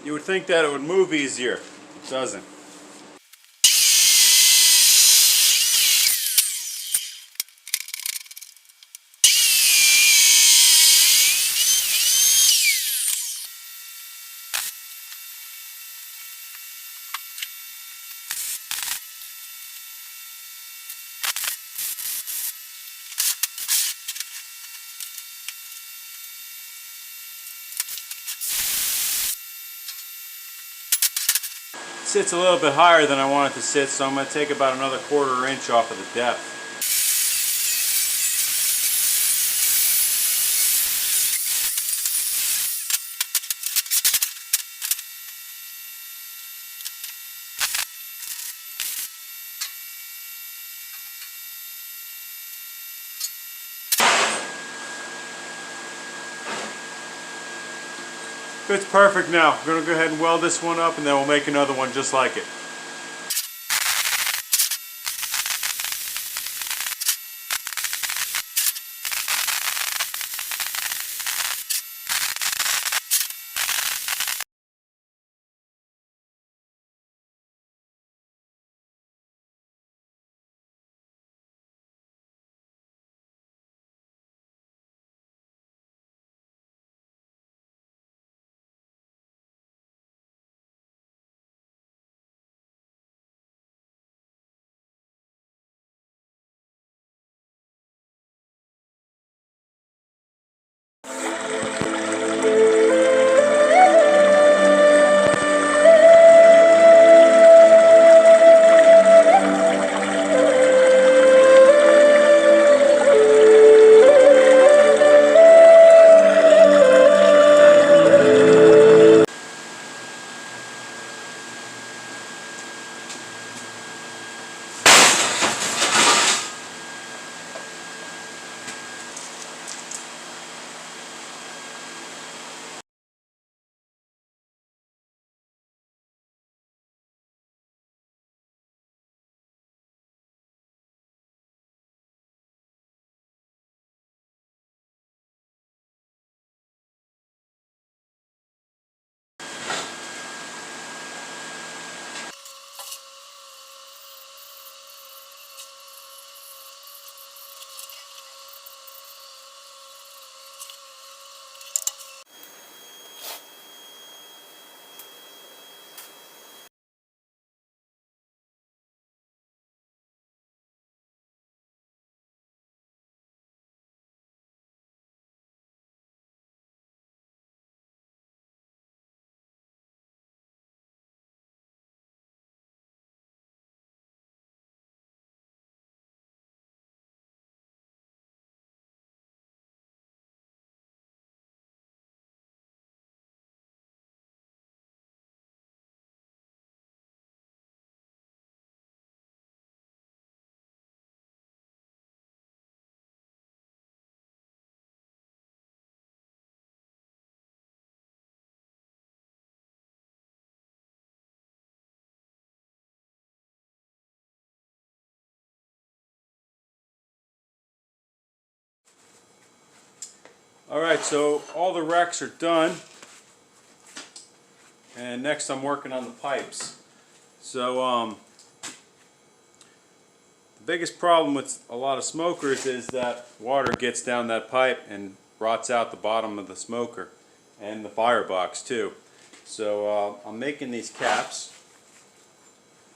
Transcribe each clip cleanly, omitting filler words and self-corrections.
You would think that it would move easier. It doesn't. Sits a little bit higher than I want it to sit, so I'm going to take about another 1/4 inch off of the depth. Fits perfect now. I'm going to go ahead and weld this one up, and then we'll make another one just like it. Alright, so all the wrecks are done, and next I'm working on the pipes. So the biggest problem with a lot of smokers is that water gets down that pipe and rots out the bottom of the smoker and the firebox too. So I'm making these caps.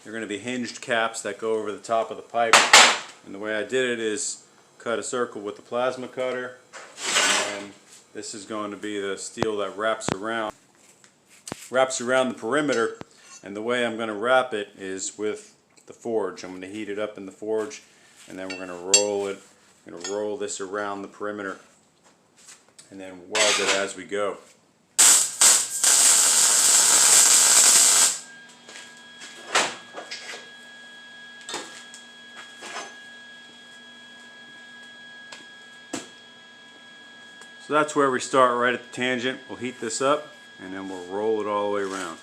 They're going to be hinged caps that go over the top of the pipe, and the way I did it is cut a circle with the plasma cutter, and this is going to be the steel that wraps around the perimeter. And the way I'm going to wrap it is with the forge. I'm going to heat it up in the forge, and then we're going to roll it. I'm going to roll this around the perimeter and then weld it as we go. So that's where we start, right at the tangent. We'll heat this up, and then we'll roll it all the way around.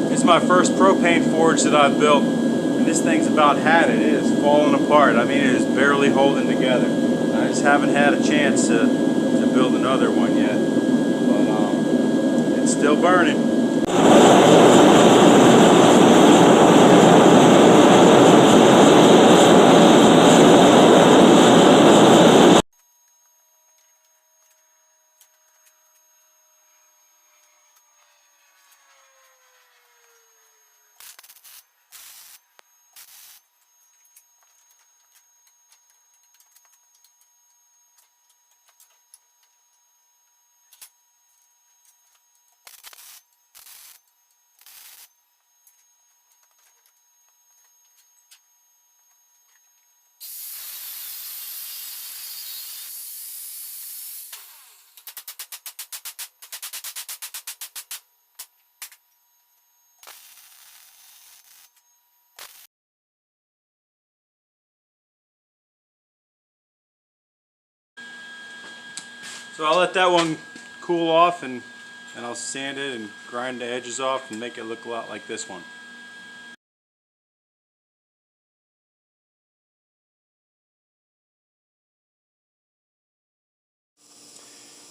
This is my first propane forge that I've built, and this thing's about had it. It is falling apart. I mean, it is barely holding together. I just haven't had a chance to build another one yet, but it's still burning. So I'll let that one cool off, and I'll sand it and grind the edges off and make it look a lot like this one.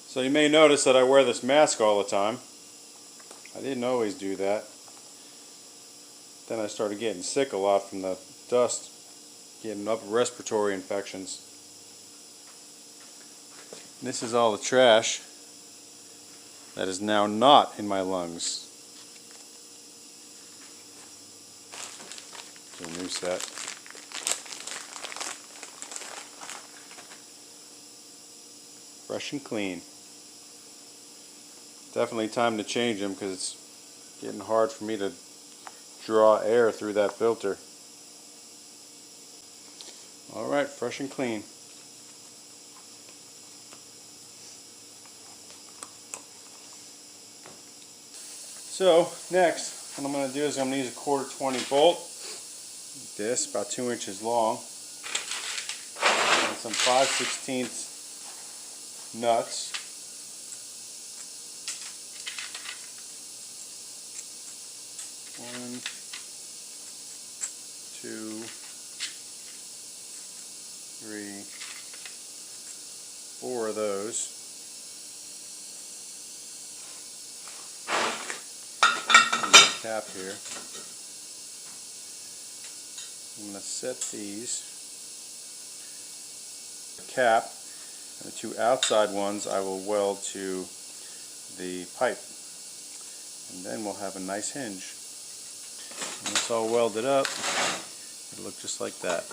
So you may notice that I wear this mask all the time. I didn't always do that. Then I started getting sick a lot from the dust, getting upper respiratory infections. And this is all the trash that is now not in my lungs. A new set. Fresh and clean. Definitely time to change them because it's getting hard for me to draw air through that filter. Alright, fresh and clean. So next, what I'm going to do is I'm going to use a 1/4 bolt, like this, about 2 inches long, and some 5/16 nuts. One, two, three, 4 of those. Cap here. I'm going to set these. The cap and the 2 outside ones I will weld to the pipe, and then we'll have a nice hinge. When it's all welded up, it'll look just like that.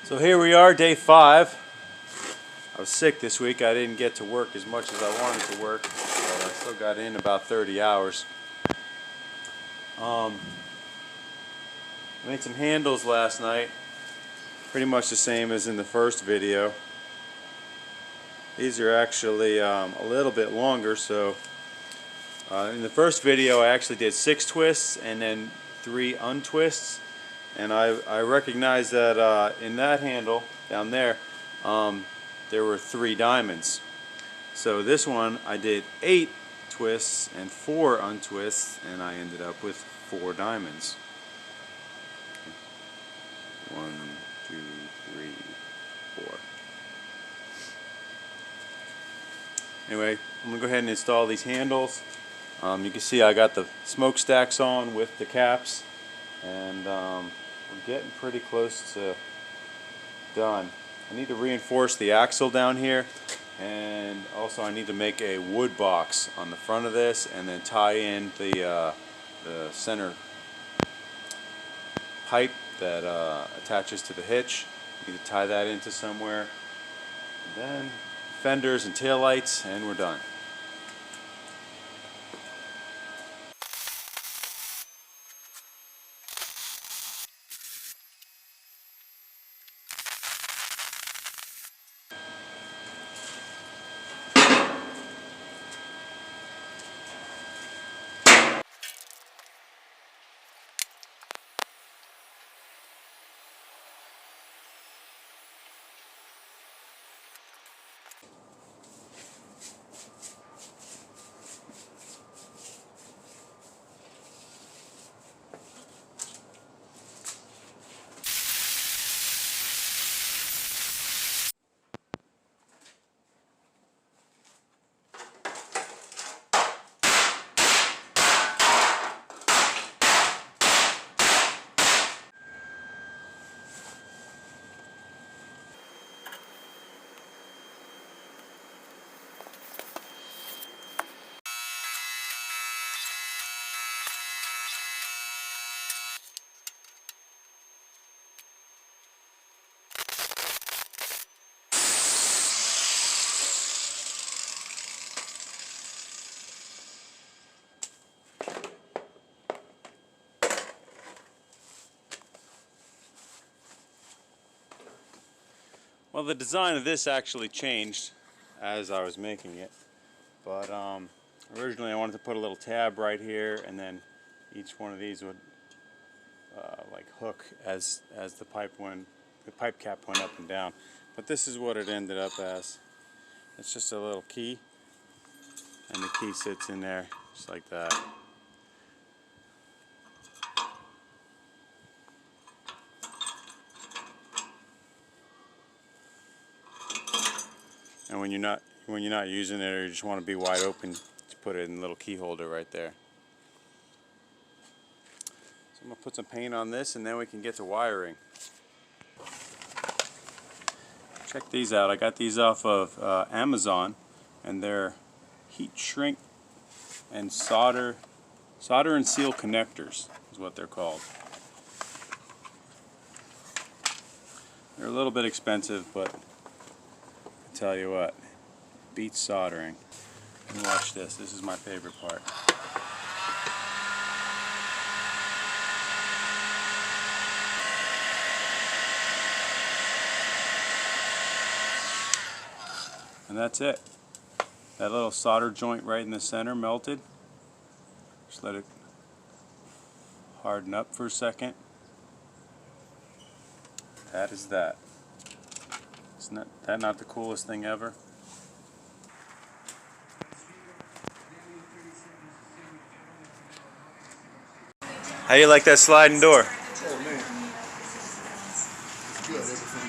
So here we are, day 5. I was sick this week. I didn't get to work as much as I wanted to work, but I still got in about 30 hours. I made some handles last night, pretty much the same as in the first video. These are actually a little bit longer, so in the first video I actually did 6 twists and then 3 untwists. And I recognize that in that handle down there, there were 3 diamonds. So this one I did 8 twists and 4 untwists, and I ended up with 4 diamonds. 1, 2, 3, 4. Anyway, I'm going to go ahead and install these handles. You can see I got the smokestacks on with the caps, and we're getting pretty close to done. I need to reinforce the axle down here, and also I need to make a wood box on the front of this and then tie in the center pipe that attaches to the hitch. Need to tie that into somewhere. And then fenders and taillights, and we're done. Well, the design of this actually changed as I was making it, but originally I wanted to put a little tab right here, and then each one of these would like hook as the pipe cap went up and down. But this is what it ended up as. It's just a little key, and the key sits in there just like that. And when you're not using it, or you just want to be wide open, you put it in the little key holder right there. So I'm gonna put some paint on this, and then we can get to wiring. Check these out. I got these off of Amazon, and they're heat shrink and solder and seal connectors is what they're called. They're a little bit expensive, but I tell you what, beats soldering. And watch this. This is my favorite part. And that's it. That little solder joint right in the center melted. Just let it harden up for a second. That is that. Isn't that not the coolest thing ever? How do you like that sliding door? Oh man, it's good. Everything.